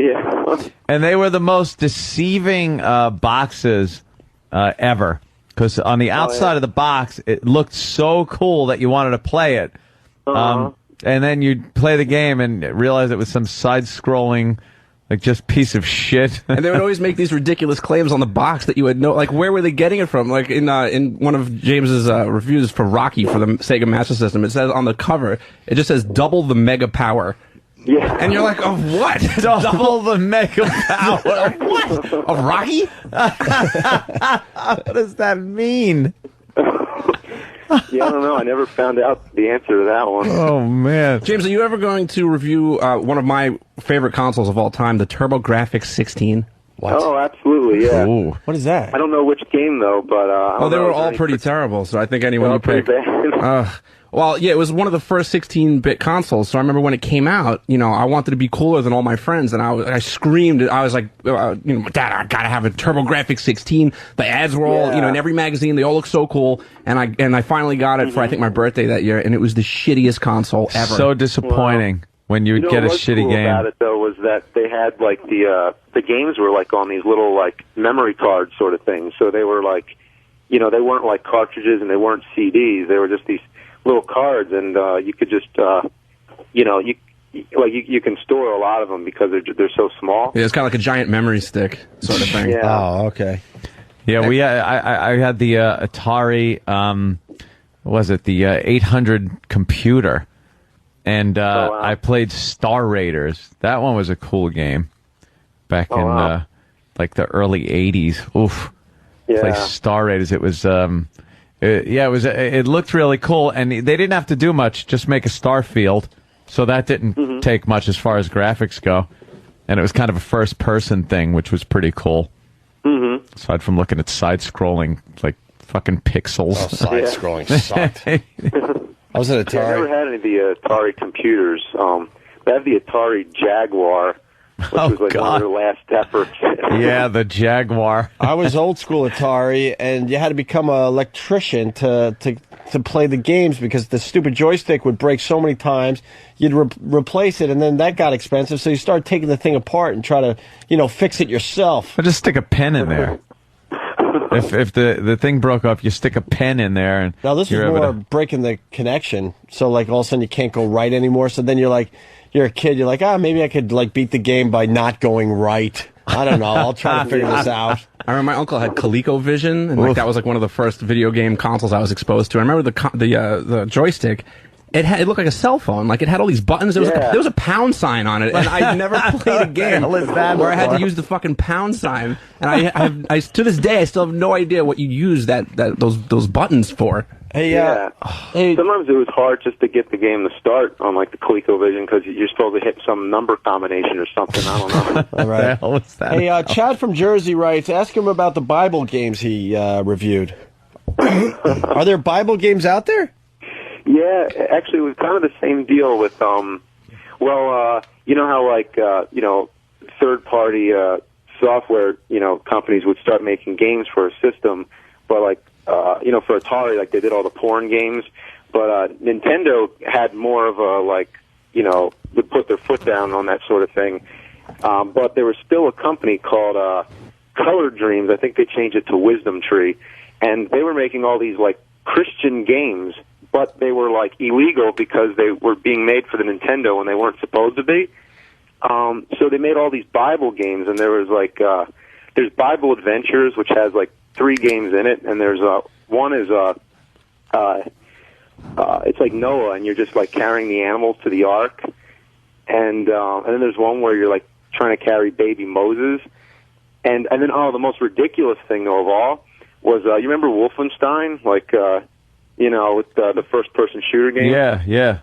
Yeah. And they were the most deceiving boxes ever. Because on the outside of the box, it looked so cool that you wanted to play it. And then you'd play the game and realize it was some side-scrolling, like, just piece of shit. And they would always make these ridiculous claims on the box that you would know. Like, where were they getting it from? Like, in one of James's reviews for Rocky for the Sega Master System, it says on the cover, it just says double the mega power. Yeah. And you're like, of what? Double the mega power. Of what? Of Rocky? What does that mean? Yeah, I don't know. I never found out the answer to that one. Oh, man. James, are you ever going to review one of my favorite consoles of all time, the TurboGrafx 16? What? Oh, absolutely, yeah. Ooh. What is that? I don't know which game, though, but... Oh, they were all pretty terrible, so I think anyone you pick... Well, yeah, it was one of the first 16-bit consoles, so I remember when it came out, you know, I wanted to be cooler than all my friends, and I screamed, I was like, you know, Dad, I gotta have a TurboGrafx 16. The ads were all, you know, in every magazine, they all look so cool, and I finally got it for, I think, my birthday that year, and it was the shittiest console ever. So disappointing when you would get a shitty game. About it, though, was that they had, like, the games were, like, on these little, like, memory card sort of things, so they were, like, you know, they weren't, like, cartridges and they weren't CDs, they were just these little cards, and you could just, you know, you can store a lot of them because they're so small. Yeah, it's kind of like a giant memory stick sort of thing. Yeah. Oh, okay. Yeah, I had the Atari, was it the 800 computer, and I played Star Raiders. That one was a cool game back in like the early 80s. Oof. Yeah. Play Star Raiders. It was it looked really cool, and they didn't have to do much, just make a star field, so that didn't take much as far as graphics go, and it was kind of a first-person thing, which was pretty cool. Aside from looking at side-scrolling, like, fucking pixels. Oh, side-scrolling sucked. I was at Atari. Yeah, I never had any of the Atari computers. I have the Atari Jaguar, which was like one of their last efforts. Yeah, the Jaguar. I was old school Atari, and you had to become an electrician to play the games because the stupid joystick would break so many times. You'd replace it, and then that got expensive, so you start taking the thing apart and try to, you know, fix it yourself. But just stick a pen in there. If the thing broke up, you stick a pen in there. And now, this is more breaking the connection, so, like, all of a sudden you can't go right anymore, so then you're a kid, you're like, maybe I could, like, beat the game by not going right. I don't know. I'll try to figure this out. I remember my uncle had ColecoVision, and like that was like one of the first video game consoles I was exposed to. I remember the joystick. It looked like a cell phone. Like, it had all these buttons. There was a pound sign on it, and I never played a game where I had to use the fucking pound sign. And I to this day, I still have no idea what you use those buttons for. Hey, hey, sometimes it was hard just to get the game to start on, like, the ColecoVision because you're supposed to hit some number combination or something. I don't know. All right. What's that? Hey, Chad from Jersey writes, ask him about the Bible games he reviewed. Are there Bible games out there? Yeah, actually, it was kind of the same deal with, you know how, like, third-party software, companies would start making games for a system, but, like, for Atari, like, they did all the porn games, but Nintendo had more of a, like, would put their foot down on that sort of thing. But there was still a company called Color Dreams. I think they changed it to Wisdom Tree, and they were making all these, like, Christian games, but they were, like, illegal because they were being made for the Nintendo when they weren't supposed to be. So they made all these Bible games, and there was, like, there's Bible Adventures, which has, like, 3 games in it, and there's one is it's like Noah, and you're just, like, carrying the animals to the ark, and then there's one where you're, like, trying to carry baby Moses, and then the most ridiculous thing though of all was you remember Wolfenstein, like with the first-person shooter game? Yeah.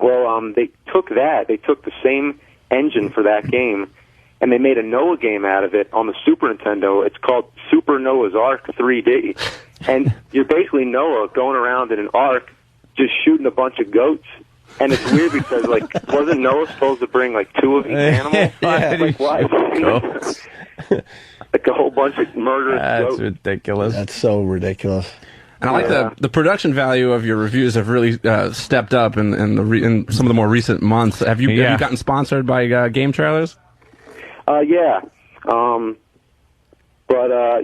Well, they took the same engine for that game, and they made a Noah game out of it on the Super Nintendo. It's called Super Noah's Ark 3D. And you're basically Noah going around in an ark just shooting a bunch of goats. And it's weird because, like, wasn't Noah supposed to bring, like, 2 of each animal? Like, why? Like a whole bunch of murderous goats. That's ridiculous. That's so ridiculous. And I like the production value of your reviews have really stepped up in some of the more recent months. Have you gotten sponsored by game trailers? Yeah.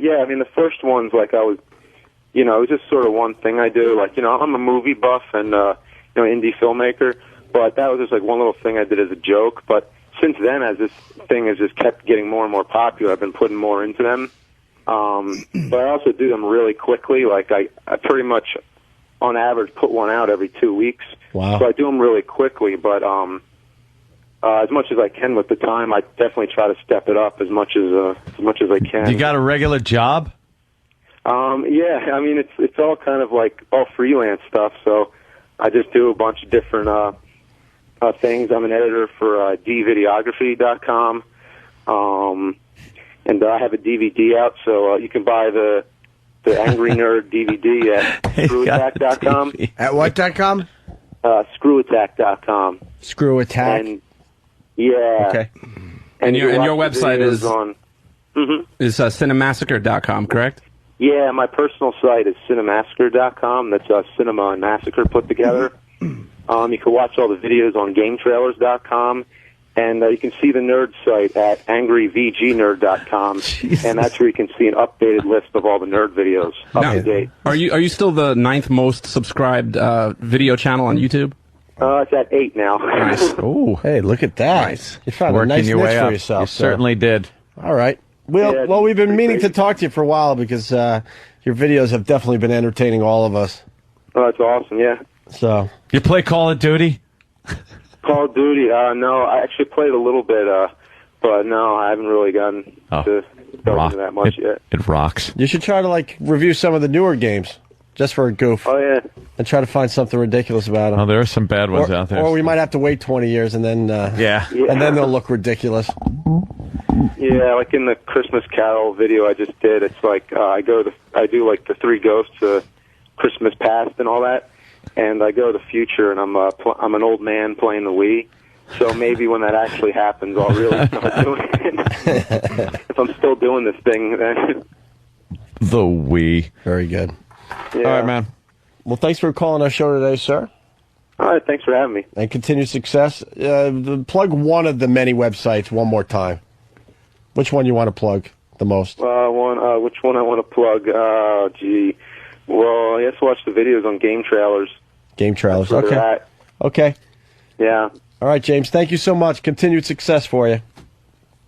Yeah, I mean, the first ones, like, it was just sort of one thing I do. Like, I'm a movie buff and, indie filmmaker, but that was just, like, one little thing I did as a joke. But since then, as this thing has just kept getting more and more popular, I've been putting more into them. But I also do them really quickly. Like, I pretty much, on average, put one out every 2 weeks. Wow. So I do them really quickly, but as much as I can with the time, I definitely try to step it up as much as I can. You got a regular job? Yeah, I mean, it's all kind of like all freelance stuff, so I just do a bunch of different things. I'm an editor for dvideography.com, and I have a DVD out, so you can buy the Angry Nerd DVD at screwattack.com. At what.com? Screwattack.com. Screw Attack. And, yeah. Okay. And your website is on is cinemassacre.com, correct? Yeah, my personal site is cinemassacre.com. That's Cinema and Massacre put together. You can watch all the videos on GameTrailers.com, and you can see the nerd site at angryvgnerd.com, and that's where you can see an updated list of all the nerd videos up to date. Are you still the 9th most subscribed video channel on YouTube? It's at 8 now. Nice. Oh, hey, look at that. Nice. You found Working a nice your niche way for up. yourself. You certainly did. All right. Well, we've been meaning to talk to you for a while because your videos have definitely been entertaining all of us. Oh, that's awesome, yeah. So You play Call of Duty? Call of Duty, no, I actually played a little bit, but no, I haven't really gotten to go into that much yet. It rocks. you should try to review some of the newer games just for a goof. Oh, yeah. And try to find something ridiculous about them. Oh, there are some bad ones out there. Or we might have to wait 20 years and then Yeah. and then they'll look ridiculous. Yeah, like in the Christmas Carol video I just did, it's like I do like the Three Ghosts, Christmas Past and all that, and I go to the future and I'm an old man playing the Wii. So maybe when that actually happens, I'll really start doing it. If I'm still doing this thing, then The Wii. Very good. yeah. All right, man. Well, thanks for calling our show today, sir. All right, thanks for having me. And continued success. Plug one of the many websites one more time. Which one you want to plug the most? Which one I want to plug? Gee. Well, I guess watch the videos on Game Trailers. Game Trailers. That's where Okay. they're at. Okay. Yeah. All right, James. Thank you so much. Continued success for you.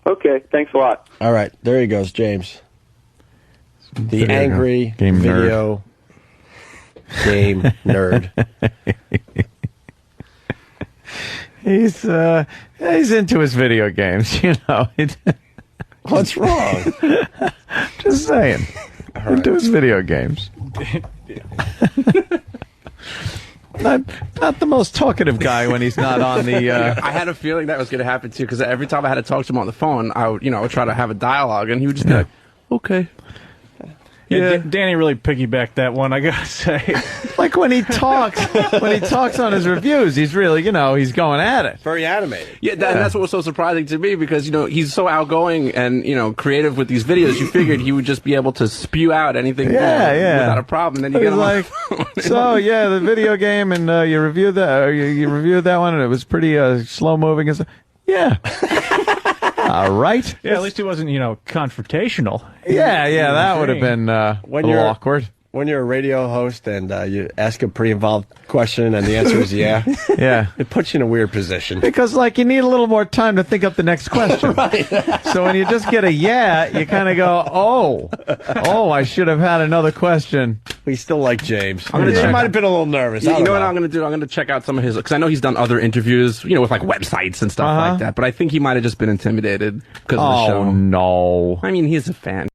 Okay, thanks a lot. All right. There he goes, James. The Video angry game video game nerd. He's into his video games, you know. What's wrong? Just saying. Into his video games. Not the most talkative guy when he's not on the. I had a feeling that was going to happen too, because every time I had to talk to him on the phone, I would try to have a dialogue, and he would just be like, "Okay." Yeah, Danny really piggybacked that one, I gotta say. Like when he talks on his reviews, he's really, he's going at it. Very animated. Yeah, that's what was so surprising to me, because he's so outgoing and creative with these videos. You figured he would just be able to spew out anything without a problem. And then you get him like, so yeah, the video game, and you reviewed that. You reviewed that one, and it was pretty slow moving. And yeah. All right. Yeah, at least he wasn't, confrontational. Yeah, that would have been a little awkward. When you're a radio host and you ask a pretty involved question and the answer is yeah, it puts you in a weird position. Because, you need a little more time to think up the next question. Right. So when you just get a you kind of go, I should have had another question. We still like James. I'm gonna He check. might have been a little nervous. You know what I'm going to do? I'm going to check out some of his, because I know he's done other interviews, with websites and stuff like that. But I think he might have just been intimidated because of the show. Oh, no. I mean, he's a fan.